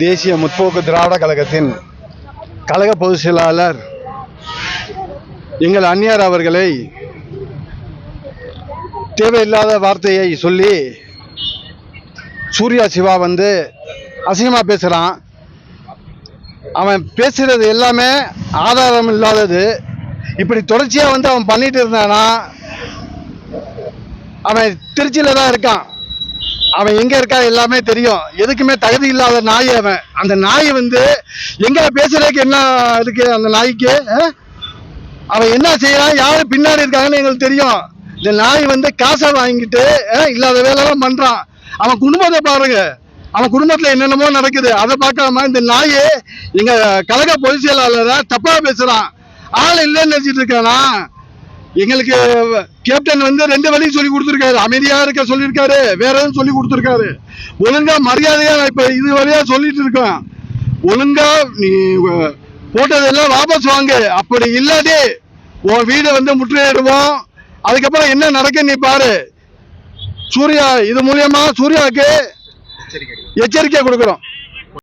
தேசிய முற்போக்கு திராவிட கழகத்தின் கழக பொதுச் செயலாளர் எங்கள் அந்நியார் அவர்களை தேவையில்லாத வார்த்தையை சொல்லி சூர்யா சிவா வந்து அசிங்கமா பேசுறான். அவன் பேசுறது எல்லாமே ஆதாரம் இல்லாதது. இப்படி தொடர்ச்சியா வந்து அவன் பண்ணிட்டு இருந்தானா, அவன் திருச்சியில தான் இருக்கான். அவன் எங்க இருக்கா எல்லாமே தெரியும். எதுக்குமே தகுதி இல்லாத நாய் அவன். அந்த நாய் வந்து எங்க பேசுறதுக்கு என்ன இருக்கு அந்த நாய்க்கு? அவன் என்ன செய்யறான், யாரு பின்னாடி இருக்காங்கன்னு எங்களுக்கு தெரியும். இந்த நாய் வந்து காசை வாங்கிட்டு இல்லாத வேலைலாம் பண்றான். அவன் குடும்பத்தை பாருங்க, அவன் குடும்பத்துல என்னென்னமோ நடக்குது. அதை பார்க்காம இந்த நாய் எங்க கழக பொதுச் செயலாளரை தப்பா பேசுறான். ஆள் இல்லைன்னு நினைச்சிட்டு இருக்கானா? எங்களுக்கு கேப்டன் வந்து 2 வழி சொல்லி கொடுத்துருக்காரு. அமைதியா இருக்க சொல்லியிருக்காரு, வேற எதுவும் சொல்லி கொடுத்துருக்காரு. ஒழுங்கா மரியாதையா இப்ப இது வரையா சொல்லிட்டு இருக்கோம். ஒழுங்கா நீ போட்டதெல்லாம் வாபஸ் வாங்க. அப்படி இல்லாதே உன் வீடு வந்து முற்றுகையிடுவோம். அதுக்கப்புறம் என்ன நடக்க நீ பாரு. சூர்யா இது மூலியமா சூர்யாவுக்கு எச்சரிக்கை கொடுக்கிறோம்.